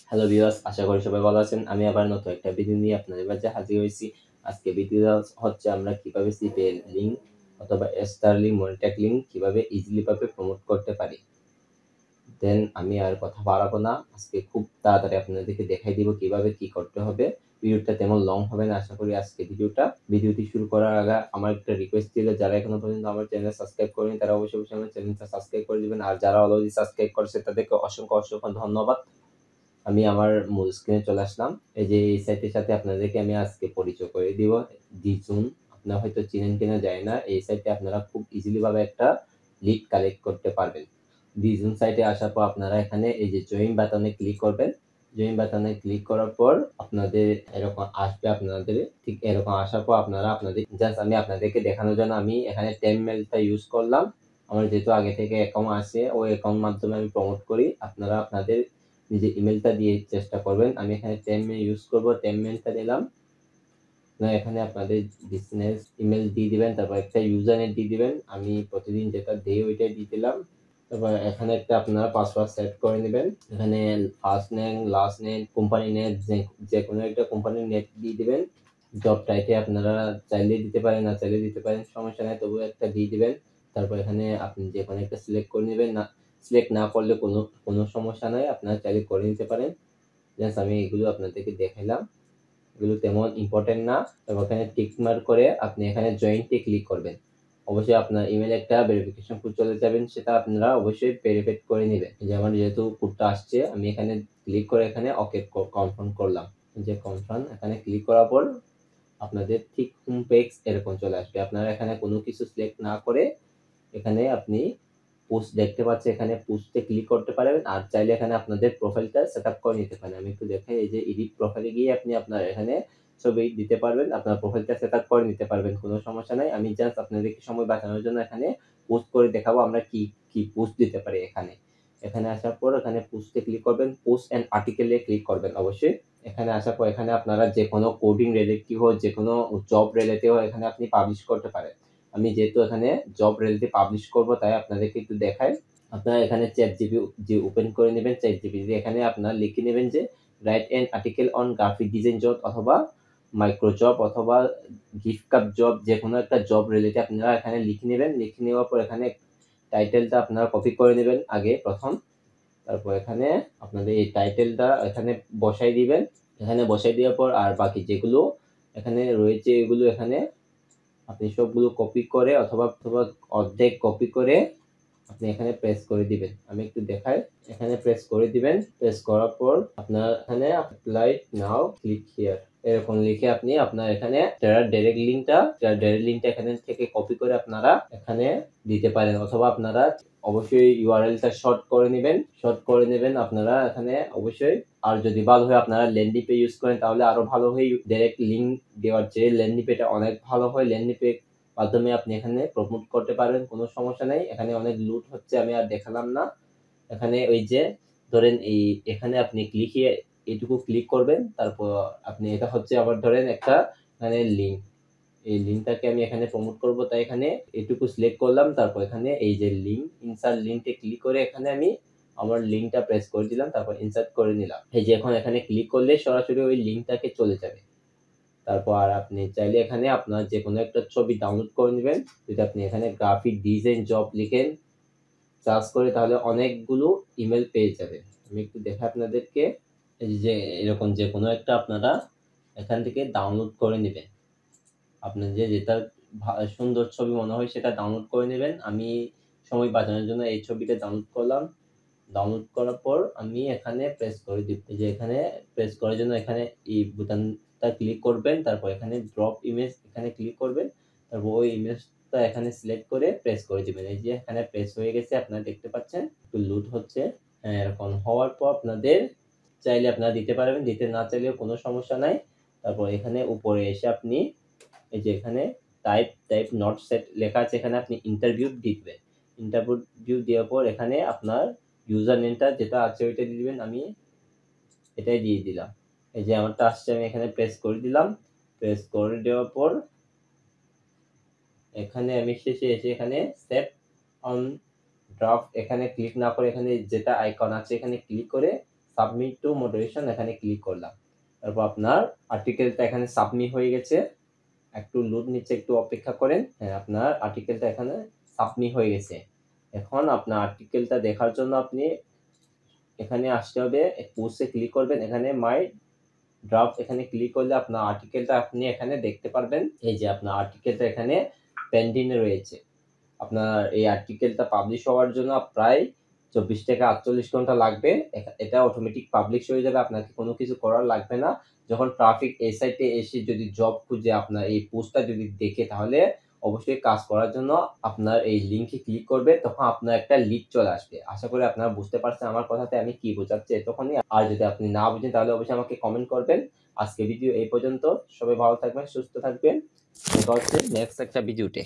Hello viewers, আশা করি সবাই ভালো আছেন। আমি আবার নতুন একটা ভিডিও নিয়ে আপনাদের মাঝে হাজির হয়েছি। আজকে ভিডিওটা হচ্ছে আমরা কিভাবে সিপে লিঙ্ক অথবা স্টারলিংক, মনিট্যাগ লিঙ্ক কিভাবে ইজিলি ভাবে প্রমোট করতে পারি। দেন আমি আর কথা বাড়াবো না, আজকে খুব তাড়াতাড়ি আপনাদেরকে দেখাই দিব কিভাবে কি করতে হবে। ভিডিওটা তেমন লং হবে না আশা করি আজকে ভিডিওটি শুরু করার আগে আমার একটা রিকোয়েস্ট ছিল, যারা এখনো পর্যন্ত আমার চ্যানেল সাবস্ক্রাইব করেনি তারা অবশ্যই আমার চ্যানেলটা সাবস্ক্রাইব করে দিবেন, আর যারা অলরেডি সাবস্ক্রাইব করেছে তাদেরকে অসংখ্য অসংখ্য ধন্যবাদ। আমি আমার মূল স্ক্রিনে চলে আসলাম। এই যে এই সাইটের সাথে আপনাদেরকে আমি আজকে পরিচয় করে দিব। ডিজুন আপনারা হয়তো চিনেন কিনা জানি না। এই সাইটে আপনারা খুব ইজিলি ভাবে একটা লিড কালেক্ট করতে পারবেন। ডিজুন সাইটে আসার পর আপনারা এখানে এই যে জয়েন বাটনে ক্লিক করবেন। জয়েন বাটনে ক্লিক করার পর আপনাদের এরকম আসবে, আপনাদের ঠিক এরকম আসার পর আপনারা জাস্ট আমি আপনাদেরকে দেখানোর জন্য আমি এখানে টেমমেলটা ইউজ করলাম। আমার যেহেতু আগে থেকে অ্যাকাউন্ট আছে, ওই অ্যাকাউন্ট মাধ্যমে আমি প্রমোট করি। আপনারা আপনাদের নিজে ইমেলটা দিয়ে চেষ্টা করবেন। আমি এখানে 10 মেল ইউজ করব, 10 মেলটা দিলাম। না, এখানে আপনাদের বিজনেস ইমেল দিয়ে দিবেন, তারপর একটা ইউজার নেম দিয়ে দিবেন। আমি প্রতিদিন যেটা দেই ওইটাই দিয়ে দিলাম। তারপর এখানে একটা আপনারা পাসওয়ার্ড সেট করে নেবেন। এখানে first name, last name, company name, যে কোনো একটা কোম্পানির নেট দিয়ে দিবেন। জব টাইটেল আপনারা চাইলে দিতে পারেন, না চাইলে দিতে পারেন, সমস্যা নাই, তবু একটা দিয়ে দিবেন। তারপর এখানে আপনি যে কোনো একটা সিলেক্ট করে নেবেন। না সিলেক্ট না করলে কোনো সমস্যা নাই, আপনারা চাইলে করে নিতে পারেন। জাস্ট আমি এগুলো আপনাদেরকে দেখাইলাম, এগুলো তেমন ইম্পর্টেন্ট না। তবে এখানে টিক মার্ক করে আপনি এখানে জয়েন্টে ক্লিক করবেন। অবশ্যই আপনার ইমেল একটা ভেরিফিকেশন কোড চলে যাবেন, সেটা আপনারা অবশ্যই ভেরিফাই করে নেবেন। যে আমার যেহেতু কোডটা আসছে, আমি এখানে ক্লিক করে এখানে ওকে কনফার্ম করলাম। যে কনফার্ম এখানে ক্লিক করার পর আপনাদের ঠিক হোম পেজ এরকম চলে আসবে। আপনারা এখানে কোনো কিছু সিলেক্ট না করে এখানে আপনি পোস্ট দেখতে পাচ্ছেন, এখানে পোস্টে ক্লিক করতে পারেন, আর চাইলে এখানে আপনাদের প্রোফাইলটা সেটআপ করে নিতে পারেন। আমি একটু দেখাই, এই যে এডিট প্রোফাইলে গিয়ে আপনি আপনার এখানে ছবি দিতে পারবেন, আপনার প্রোফাইলটা সেটআপ করে নিতে পারবেন, কোনো সমস্যা নাই। আমি জাস্ট আপনাদেরকে সময় বাঁচানোর জন্য এখানে পোস্ট করে দেখাবো আমরা কি কি পোস্ট দিতে পারি। এখানে আসার পর এখানে পোস্টে ক্লিক করবেন, পোস্ট এন্ড আর্টিকেলে ক্লিক করবেন অবশ্যই। এখানে আসার পর এখানে আপনারা যে কোনো কোডিং রিলেটেড হোক, যে কোনো জব রিলেটেড হোক, এখানে আপনি পাবলিশ করতে পারেন। আমি যেহেতু এখানে জব রিলেটেড পাবলিশ করব, তাই আপনাদেরকে একটু দেখাই। আপনারা এখানে চ্যাট জিপিটি ওপেন করে নেবেন। চ্যাট জিপিটি এখানে আপনারা লিখে নেবেন যে write an article on graphic design job অথবা মাইক্রো জব অথবা গিফট কাপ জব, যে কোনো একটা জব রিলেটেড আপনারা এখানে লিখে নেবেন। লিখে নেওয়ার পর এখানে টাইটেলটা আপনারা কপি করে নেবেন আগে প্রথম। তারপর এখানে আপনাদের এই টাইটেলটা এখানে বসাই দিবেন। এখানে বসাই দেওয়ার পর আর বাকি যেগুলো এখানে রয়েছে এগুলো এখানে আপনি সবগুলো কপি করে অথবা অর্ধেক কপি করে আপনি এখানে প্রেস করে দিবেন। আমি একটু দেখাই, এখানে প্রেস করে দিবেন। প্রেস করার পর আপনার এখানে অ্যাপ্লাই নাও ক্লিক হিয়ার এরকম লিখে আপনি আপনার এখানে ডাইরেক্ট লিঙ্কটা এখানে থেকে কপি করে আপনারা এখানে দিতে পারেন, অথবা আপনারা অবশ্যই ইউআরএলটা শর্ট করে নেবেন আপনারা এখানে অবশ্যই। আর যদি ভালো হয় আপনারা ল্যান্ডিং পেজ ইউজ করেন তাহলে আরো ভালো হয়। ডাইরেক্ট লিঙ্ক দেওয়ার চেয়ে ল্যান্ডিং পেজটা অনেক ভালো হয়। ল্যান্ডিং পেজ মাধ্যমে আপনি এখানে প্রমোট করতে পারবেন, কোনো সমস্যা নেই। এখানে অনেক লুট হচ্ছে, আমি আর দেখালাম না। এখানে ওই যে ধরেন এখানে আপনি এইটুকু ক্লিক করবেন, তারপর আপনি এটা হচ্ছে আবার ধরেন একটা মানে লিঙ্ক, এই লিঙ্কটাকে আমি এখানে প্রমোট করব, তাই এখানে এটুকু সিলেক্ট করলাম। তারপর এখানে এই যে লিঙ্ক, ইনসার্ট লিঙ্কে ক্লিক করে এখানে আমি আমার লিঙ্কটা প্রেস করে দিলাম, তারপর ইনসার্ট করে নিলাম। এই যে এখন এখানে ক্লিক করলে সরাসরি ওই লিঙ্কটাকে চলে যাবে। তারপর আর আপনি চাইলে এখানে আপনার যে কোনো একটা ছবি ডাউনলোড করে নেবেন। যদি আপনি এখানে গ্রাফিক ডিজাইন জব লিখেন সার্চ করে, তাহলে অনেকগুলো ইমেল পেয়ে যাবেন। আমি একটু দেখাই আপনাদেরকে, এই যে এরকম যে কোনো একটা আপনারা এখান থেকে ডাউনলোড করে নেবেন। আপনার যেটা সুন্দর ছবি মনে হয় সেটা ডাউনলোড করে নেবেন। আমি সময় বাঁচানোর জন্য এই ছবিটা ডাউনলোড করলাম। ডাউনলোড করার পর আমি এখানে প্রেস করে দিব। এই যে এখানে প্রেস করার জন্য এখানে এই বোতামটা ক্লিক করবেন, তারপর এখানে ড্রপ ইমেজ এখানে ক্লিক করবেন, তারপর ওই ইমেজটা এখানে সিলেক্ট করে প্রেস করে দিবেন। এই যে এখানে প্রেস হয়ে গেছে, আপনারা দেখতে পাচ্ছেন একটু লুট হচ্ছে। এরকম হওয়ার পর আপনাদের চাইলে আপনারা দিতে পারবেন, দিতে না চাইলেও কোনো সমস্যা নাই। তারপর এখানে উপরে এসে আপনি এই যে এখানে টাইপ নট সেট লেখা আছে, এখানে আপনি ইন্টারভিউ দিবেন। ইন্টারভিউ দেওয়ার পর এখানে আপনার ইউজার নেমটা যেটা আছে ওইটা দিয়ে দিবেন। আমি এটাই দিয়ে দিলাম। এই যে আমারটা আসছে, আমি এখানে প্রেস করে দিলাম। প্রেস করে দেওয়ার পর এখানে আমি শেষে এসে এখানে সেভ অন ড্রাফট এখানে ক্লিক না করে এখানে যেটা আইকন আছে এখানে ক্লিক করে সাবমিট টু মডারেশন এখানে ক্লিক করলাম। তারপর আপনার আর্টিকেলটা এখানে সাবমিট হয়ে গেছে। একটু লোড নিচ্ছে, একটু অপেক্ষা করেন। হ্যাঁ, আপনার আর্টিকেলটা এখানে সাবমিট হয়ে গেছে। এখন আপনার আর্টিকেলটা দেখার জন্য আপনি এখানে আসতে হবে, পোস্টে ক্লিক করবেন, এখানে মাই ড্রাফট এখানে ক্লিক করলে আপনার আর্টিকেলটা আপনি এখানে দেখতে পারবেন। এই যে আপনার আর্টিকেলটা এখানে পেন্ডিং এ রয়েছে। আপনার এই আর্টিকেলটা পাবলিশ হওয়ার জন্য প্রায় 24 থেকে 48 ঘন্টা লাগবে। এটা অটোমেটিক পাবলিশ হয়ে যাবে, আপনাকে কোনো কিছু করার লাগবে না। যখন ট্রাফিক এই সাইটে এসে যদি জব খুঁজে আপনার এই পোস্টটা যদি দেখে, তাহলে অবশ্যই কাজ করার জন্য আপনার এই লিঙ্কে ক্লিক করবে, তখন আপনার একটা লিড চলে আসবে। আশা করি আপনারা বুঝতে পারছেন আমার কথাতে আমি কি বোঝাচ্ছি এতক্ষণই। আর যদি আপনি না বুঝেন তাহলে অবশ্যই আমাকে কমেন্ট করবেন। আজকে ভিডিও এই পর্যন্ত। সবাই ভালো থাকবেন, সুস্থ থাকবেন। দেখা হচ্ছে নেক্সট একটা ভিডিওতে।